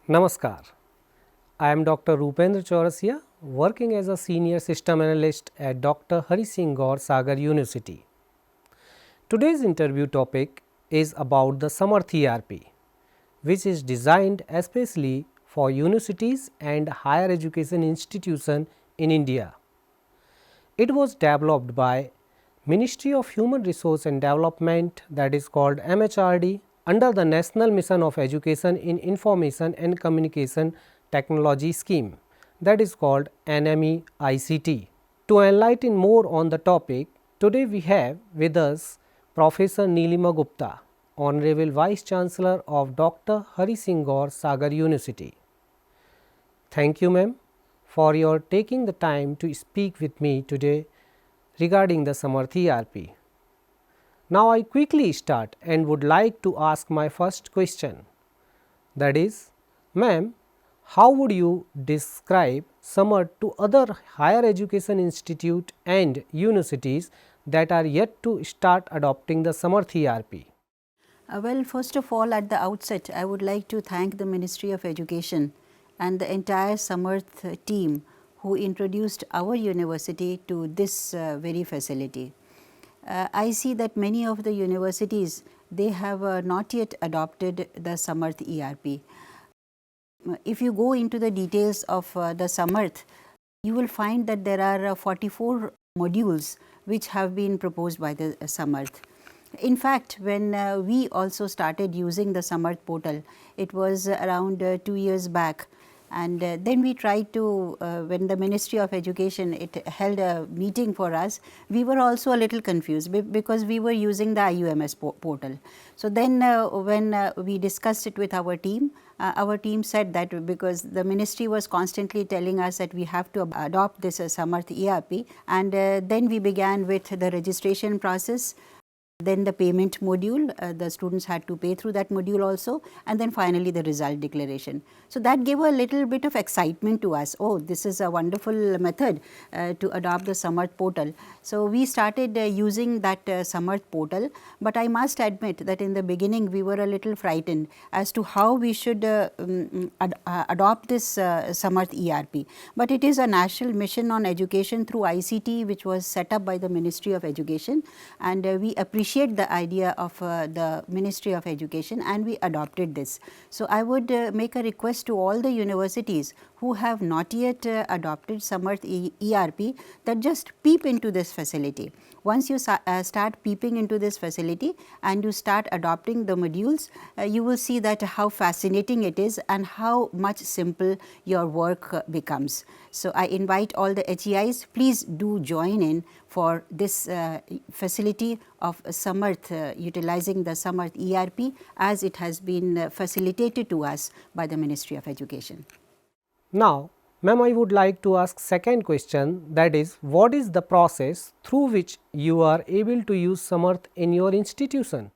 Namaskar. I am Dr. Rupendra Chourasiya, working as a senior system analyst at Dr. Hari Singh Gaur Sagar University. Today's interview topic is about the Samarth ERP, which is designed especially for universities and higher education institutions in India. It was developed by Ministry of Human Resource and Development, that is called MHRD, under the National Mission of Education in Information and Communication Technology Scheme, that is called NME-ICT. To enlighten more on the topic, today we have with us Professor Neelima Gupta, Hon'ble Vice Chancellor of Dr. Hari Singh Gaur Sagar University. Thank you, ma'am, for your taking the time to speak with me today regarding the Samarth ERP. Now, I quickly start and would like to ask my first question, that is, ma'am, how would you describe Samarth to other higher education institute and universities that are yet to start adopting the Samarth ERP? Well, first of all, at the outset, I would like to thank the Ministry of Education and the entire Samarth team who introduced our university to this very facility. I see that many of the universities, they have not yet adopted the Samarth ERP. If you go into the details of the Samarth, you will find that there are 44 modules which have been proposed by the Samarth. In fact, when we also started using the Samarth portal, it was around 2 years back. And then we tried to, when the Ministry of Education it held a meeting for us, we were also a little confused because we were using the IUMS portal. So then when we discussed it with our team said that because the ministry was constantly telling us that we have to adopt this Samarth ERP, and then we began with the registration process. Then the payment module, the students had to pay through that module also, and then finally the result declaration. So that gave a little bit of excitement to us. Oh, this is a wonderful method to adopt the Samarth portal. So we started using that Samarth portal, but I must admit that in the beginning we were a little frightened as to how we should adopt this Samarth ERP. But it is a national mission on education through ICT which was set up by the Ministry of Education, and we appreciate the idea of the Ministry of Education, and we adopted this. So I would make a request to all the universities who have not yet adopted Samarth ERP that just peep into this facility. Once you start peeping into this facility and you start adopting the modules, you will see that how fascinating it is and how much simple your work becomes. So I invite all the HEIs, please do join in for this facility of Samarth, utilizing the Samarth ERP as it has been facilitated to us by the Ministry of Education. Now, ma'am, I would like to ask second question, that is, what is the process through which you are able to use Samarth in your institution?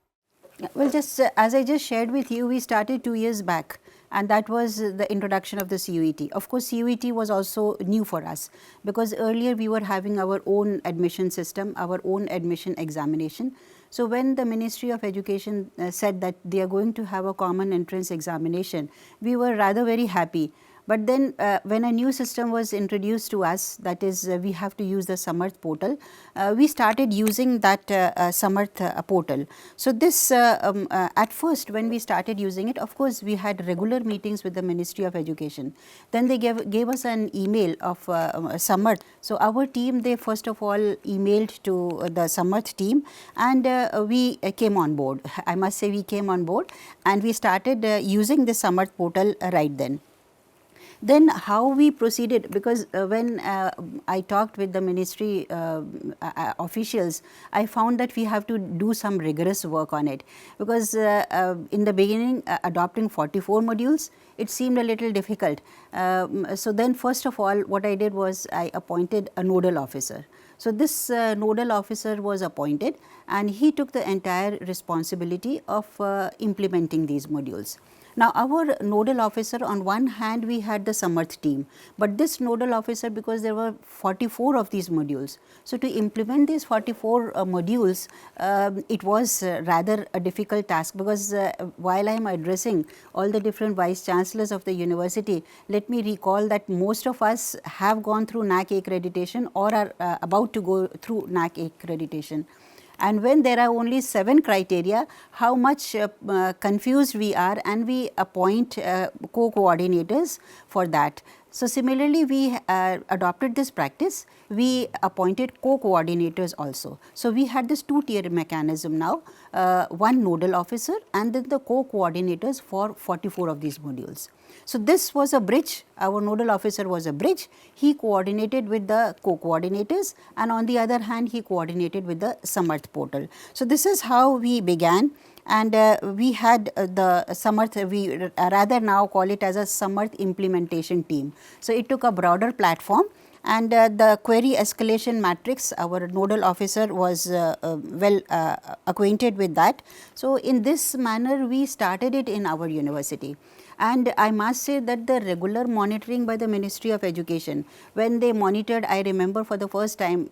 Well, just as I just shared with you, we started 2 years back, and that was the introduction of the CUET. Of course, CUET was also new for us because earlier we were having our own admission system, our own admission examination. So when the Ministry of Education said that they are going to have a common entrance examination, we were rather very happy. But then when a new system was introduced to us, that is we have to use the Samarth portal, we started using that Samarth portal. So this at first when we started using it, of course we had regular meetings with the Ministry of Education. Then they gave us an email of Samarth. So our team, they first of all emailed to the Samarth team, and we came on board. I must say we came on board and we started using the Samarth portal right then. Then how we proceeded, because when I talked with the ministry officials, I found that we have to do some rigorous work on it, because in the beginning adopting 44 modules, it seemed a little difficult. So then first of all what I did was I appointed a nodal officer. So this nodal officer was appointed and he took the entire responsibility of implementing these modules. Now, our nodal officer, on one hand we had the Samarth team, but this nodal officer, because there were 44 of these modules. So, to implement these 44 modules, it was rather a difficult task, because while I am addressing all the different vice chancellors of the university, let me recall that most of us have gone through NAAC accreditation or are about to go through NAAC accreditation. And when there are only 7 criteria, how much confused we are, and we appoint co-coordinators for that. So, similarly, we adopted this practice, we appointed co-coordinators also. So, we had this 2-tier mechanism now, one nodal officer and then the co-coordinators for 44 of these modules. So, this was a bridge, our nodal officer was a bridge, he coordinated with the co-coordinators, and on the other hand he coordinated with the Samarth portal. So, this is how we began, and we had the Samarth, we rather now call it as a Samarth implementation team. So, it took a broader platform, and the query escalation matrix, our nodal officer was well acquainted with that. So, in this manner we started it in our university. And I must say that the regular monitoring by the Ministry of Education, when they monitored, I remember for the first time,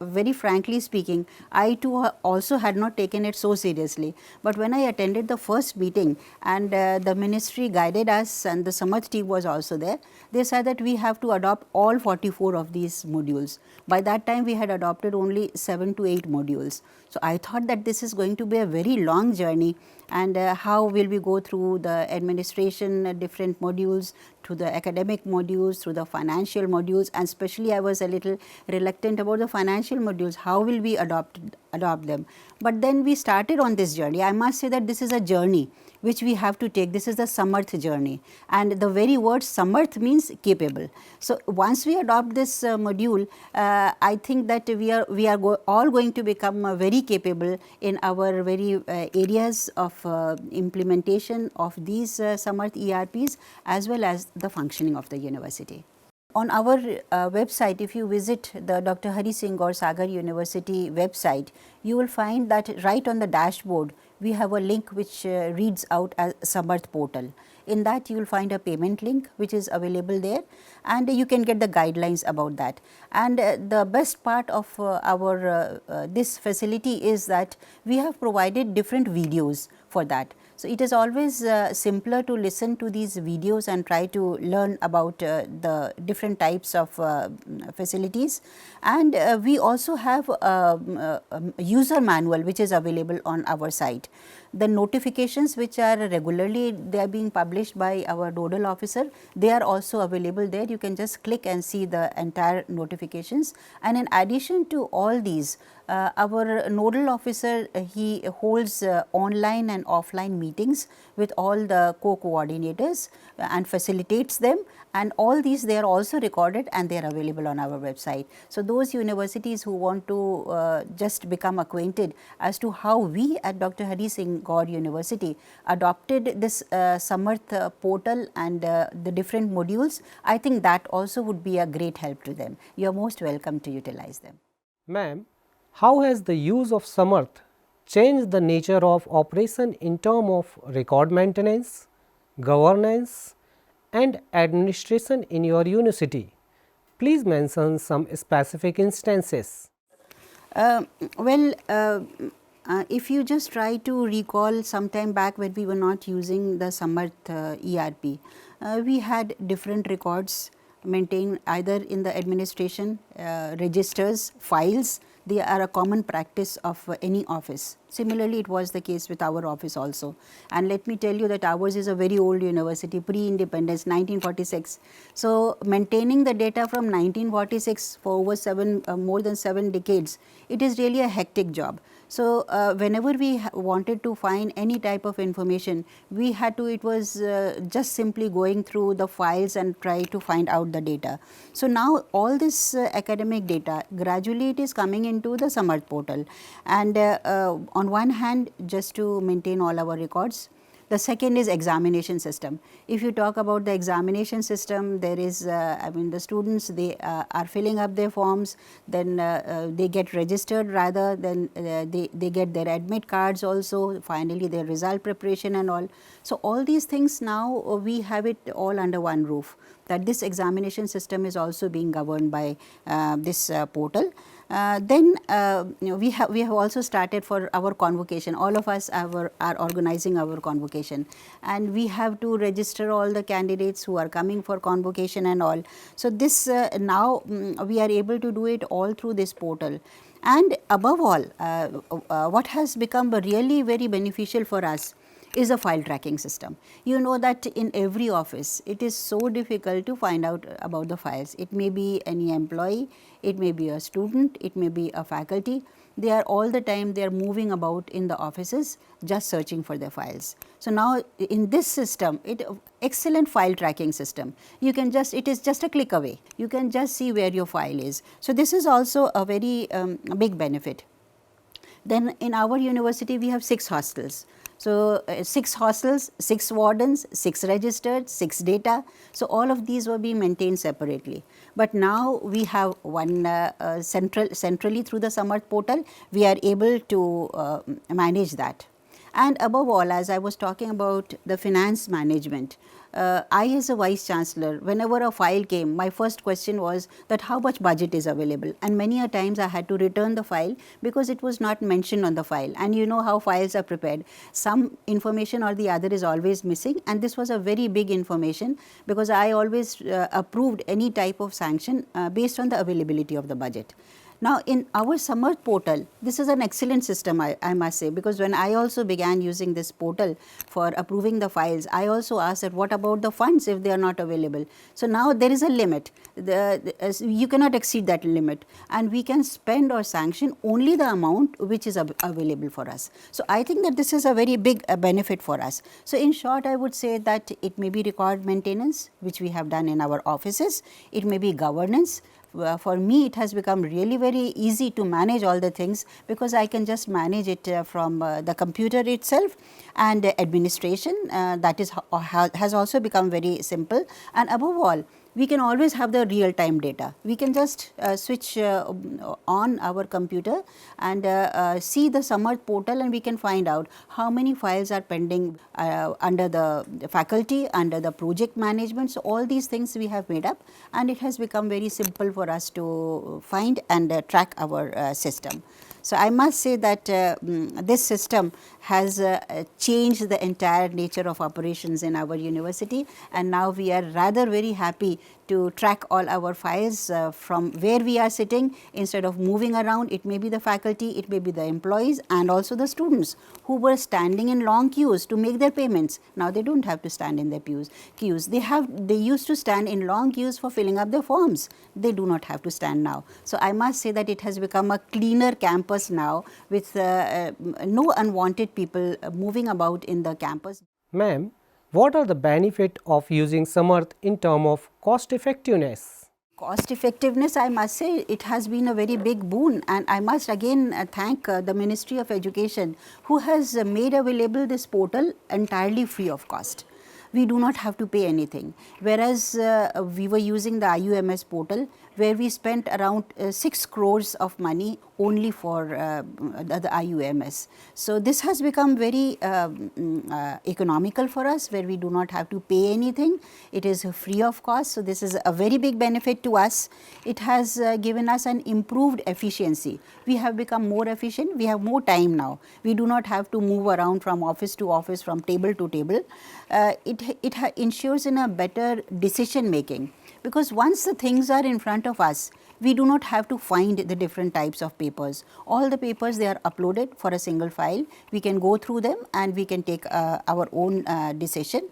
very frankly speaking, I too also had not taken it so seriously. But when I attended the first meeting and the ministry guided us and the Samarth team was also there, they said that we have to adopt all 44 of these modules. By that time, we had adopted only 7 to 8 modules. So, I thought that this is going to be a very long journey, and how will we go through the administration different modules, through the academic modules, through the financial modules, and especially I was a little reluctant about the financial modules, how will we adopt them. But then we started on this journey. I must say that this is a journey which we have to take. This is the Samarth journey, and the very word Samarth means capable. So, once we adopt this module, I think that we are all going to become very capable in our very areas of implementation of these Samarth ERPs as well as the functioning of the university. On our website, if you visit the Dr. Hari Singh Gaur Sagar University website, you will find that right on the dashboard, we have a link which reads out as Samarth portal. In that, you will find a payment link which is available there, and you can get the guidelines about that. And the best part of our this facility is that we have provided different videos for that. So, it is always simpler to listen to these videos and try to learn about the different types of facilities. And we also have a user manual which is available on our site. The notifications which are regularly, they are being published by our nodal officer, they are also available there. You can just click and see the entire notifications. And in addition to all these, our nodal officer, he holds online and offline meetings with all the co-coordinators and facilitates them, and all these they are also recorded and they are available on our website. So, those universities who want to just become acquainted as to how we at Dr. Hari Singh Gaur University adopted this Samarth portal and the different modules, I think that also would be a great help to them. You are most welcome to utilize them. Ma'am, how has the use of Samarth changed the nature of operation in terms of record maintenance, governance and administration in your university? Please mention some specific instances. If you just try to recall some time back when we were not using the Samarth ERP, we had different records maintained either in the administration, registers, files. They are a common practice of any office. Similarly, it was the case with our office also. And let me tell you that ours is a very old university, pre-independence, 1946. So, maintaining the data from 1946 for over more than 7 decades, it is really a hectic job. So, whenever we wanted to find any type of information, we had to, it was just simply going through the files and try to find out the data. So, now all this academic data, gradually it is coming into the Samarth portal. And on one hand, just to maintain all our records, The second is examination system. If you talk about the examination system, there is I mean the students, they are filling up their forms, then they get registered, rather then they get their admit cards also, finally their result preparation and all. So, all these things now we have it all under one roof, that this examination system is also being governed by this portal. Then we have also started for our convocation. All of us are organizing our convocation, and we have to register all the candidates who are coming for convocation and all. So, this now we are able to do it all through this portal. And above all, what has become really very beneficial for us is a file tracking system. You know that in every office it is so difficult to find out about the files. It may be any employee, it may be a student, it may be a faculty. They are all the time, they are moving about in the offices just searching for their files. So, now in this system, excellent file tracking system, you can just, it is just a click away, you can just see where your file is. So, this is also a very big benefit. Then in our university we have 6 hostels. So, 6 hostels, 6 wardens, 6 registered, 6 data. So, all of these were being maintained separately. But now we have one centrally through the Samarth portal, we are able to manage that. And above all, as I was talking about the finance management, I as a Vice Chancellor, whenever a file came, my first question was that how much budget is available, and many a times I had to return the file because it was not mentioned on the file, and you know how files are prepared. Some information or the other is always missing, and this was a very big information because I always approved any type of sanction based on the availability of the budget. Now, in our Samarth portal, this is an excellent system, I must say, because when I also began using this portal for approving the files, I also asked that what about the funds if they are not available. So, now there is a limit, you cannot exceed that limit, and we can spend or sanction only the amount which is available for us. So, I think that this is a very big benefit for us. So, in short, I would say that it may be record maintenance, which we have done in our offices, it may be governance. For me, it has become really very easy to manage all the things because I can just manage it from the computer itself, and administration that is has also become very simple, and above all, we can always have the real time data. We can just switch on our computer and see the Samarth portal, and we can find out how many files are pending under the faculty, under the project management. So, all these things we have made up, and it has become very simple for us to find and track our system. So, I must say that this system has changed the entire nature of operations in our university, and now we are rather very happy to track all our files from where we are sitting instead of moving around. It may be the faculty, it may be the employees, and also the students who were standing in long queues to make their payments. Now, they do not have to stand in their queues. They used to stand in long queues for filling up their forms. They do not have to stand now. So, I must say that it has become a cleaner campus now with no unwanted people moving about in the campus. Ma'am, what are the benefits of using Samarth in terms of cost effectiveness? Cost effectiveness, I must say, it has been a very big boon, and I must again thank the Ministry of Education, who has made available this portal entirely free of cost. We do not have to pay anything, whereas we were using the IUMS portal, where we spent around 6 crores of money only for the IUMS. So, this has become very economical for us, where we do not have to pay anything. It is free of cost. So, this is a very big benefit to us. It has given us an improved efficiency. We have become more efficient. We have more time now. We do not have to move around from office to office, from table to table. It ensures in a better decision making, because once the things are in front of us, we do not have to find the different types of papers. All the papers, they are uploaded for a single file. We can go through them and we can take our own decision.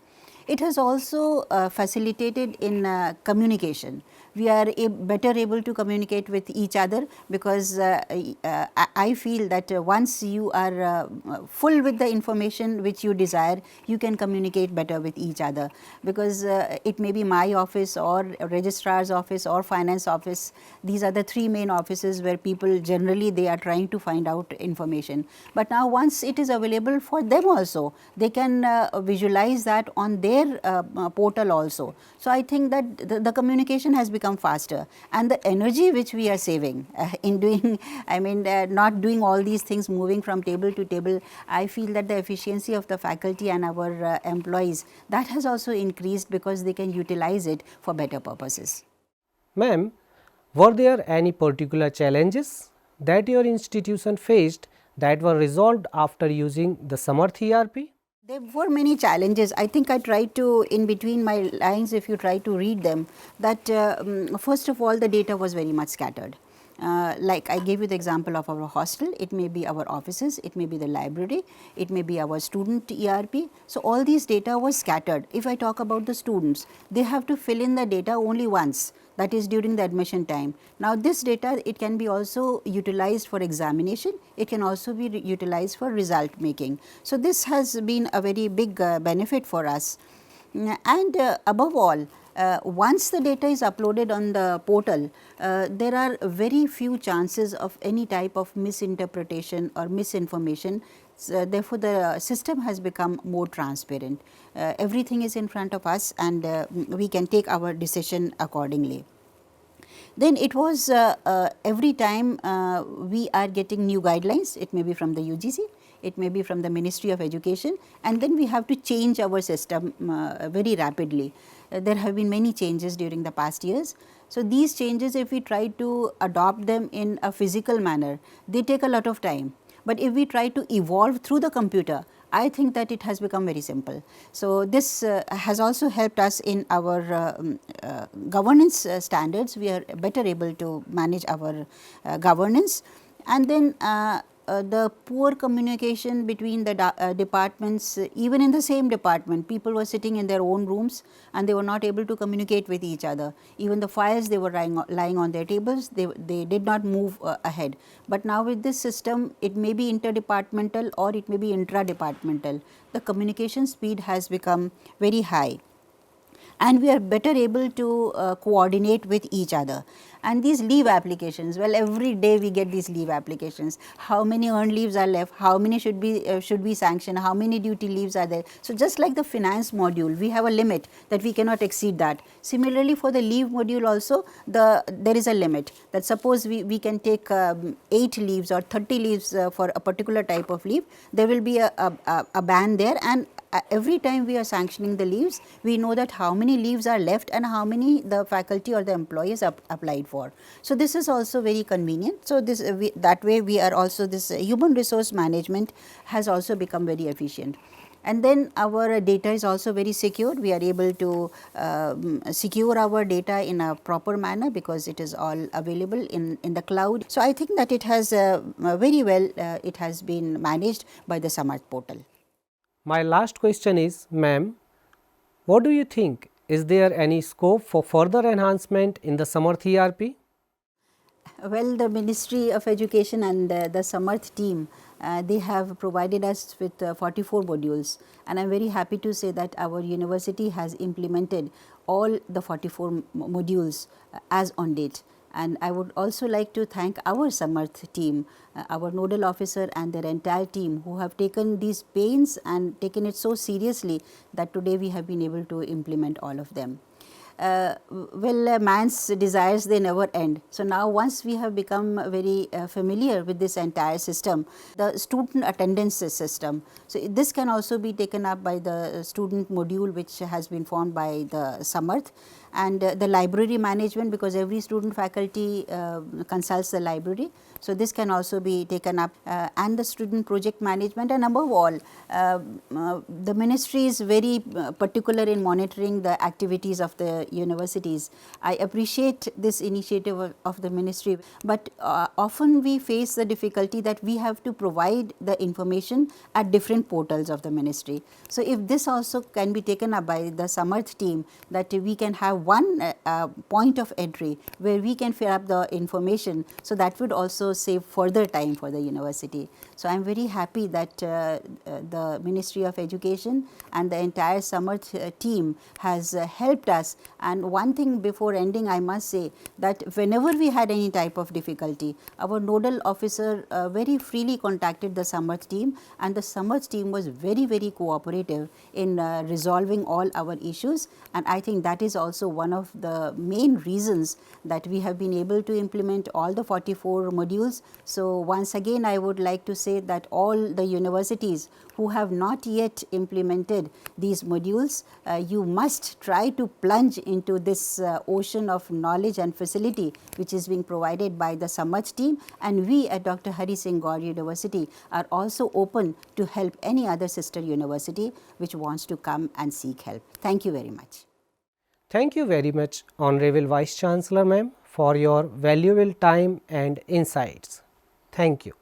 It has also facilitated in communication, we are better able to communicate with each other, because I feel that once you are full with the information which you desire, you can communicate better with each other, because it may be my office or registrar's office or finance office. These are the three main offices where people generally they are trying to find out information. But now once it is available for them also, they can visualize that on their portal also. So I think that the communication has become faster, and the energy which we are saving in doing, I mean not doing all these things, moving from table to table, I feel that the efficiency of the faculty and our employees, that has also increased, because they can utilize it for better purposes. Ma'am, were there any particular challenges that your institution faced that were resolved after using the Samarth ERP? There were many challenges. I think I tried to, in between my lines, if you try to read them, that first of all the data was very much scattered. Like I gave you the example of our hostel, it may be our offices, it may be the library, it may be our student ERP. So all these data was scattered. If I talk about the students, they have to fill in the data only once, that is during the admission time. Now this data, it can be also utilized for examination, it can also be utilized for result making. So this has been a very big benefit for us. And above all, once the data is uploaded on the portal, there are very few chances of any type of misinterpretation or misinformation. So therefore, the system has become more transparent. Everything is in front of us, and we can take our decision accordingly. Then it was every time we are getting new guidelines, it may be from the UGC, it may be from the Ministry of Education, and then we have to change our system very rapidly. There have been many changes during the past years. So these changes, if we try to adopt them in a physical manner, they take a lot of time. But if we try to evolve through the computer, I think that it has become very simple. So this has also helped us in our governance standards. We are better able to manage our governance. And then the poor communication between the departments, even in the same department, people were sitting in their own rooms and they were not able to communicate with each other. Even the files, they were lying on their tables, they did not move ahead. But now with this system, it may be interdepartmental or it may be intra-departmental. The communication speed has become very high, and we are better able to coordinate with each other. And these leave applications, well, every day we get these leave applications. How many earned leaves are left? How many should be sanctioned? How many duty leaves are there? So just like the finance module, we have a limit that we cannot exceed that. Similarly, for the leave module also, there is a limit that suppose we can take 8 leaves or 30 leaves for a particular type of leave. There will be a ban there, and every time we are sanctioning the leaves, we know that how many leaves are left and how many the faculty or the employees applied for. So this is also very convenient. So this that way we are also, this human resource management has also become very efficient. And then our data is also very secure. We are able to secure our data in a proper manner because it is all available in the cloud. So I think that it has very well, it has been managed by the Samarth portal. My last question is, ma'am, what do you think? Is there any scope for further enhancement in the Samarth ERP? Well, the Ministry of Education and the Samarth team, they have provided us with 44 modules, and I am very happy to say that our university has implemented all the 44 modules as on date. And I would also like to thank our Samarth team, our nodal officer and their entire team, who have taken these pains and taken it so seriously that today we have been able to implement all of them. Well, man's desires, they never end. So now once we have become very familiar with this entire system, the student attendance system, so this can also be taken up by the student module which has been formed by the Samarth, and the library management, because every student faculty consults the library. So this can also be taken up, and the student project management, and above all, the ministry is very particular in monitoring the activities of the universities. I appreciate this initiative of the ministry, but often we face the difficulty that we have to provide the information at different portals of the ministry. So if this also can be taken up by the Samarth team, that we can have one point of entry where we can fill up the information. So, that would also save further time for the university. So, I am very happy that the Ministry of Education and the entire Samarth team has helped us. And one thing before ending, I must say that whenever we had any type of difficulty, our nodal officer very freely contacted the Samarth team, and the Samarth team was very, very cooperative in resolving all our issues. And I think that is also one of the main reasons that we have been able to implement all the 44 modules. So, once again I would like to say that all the universities who have not yet implemented these modules, you must try to plunge into this ocean of knowledge and facility which is being provided by the Samarth team, and we at Dr. Hari Singh Gaur University are also open to help any other sister university which wants to come and seek help. Thank you very much. Thank you very much, Honorable Vice Chancellor Ma'am, for your valuable time and insights. Thank you.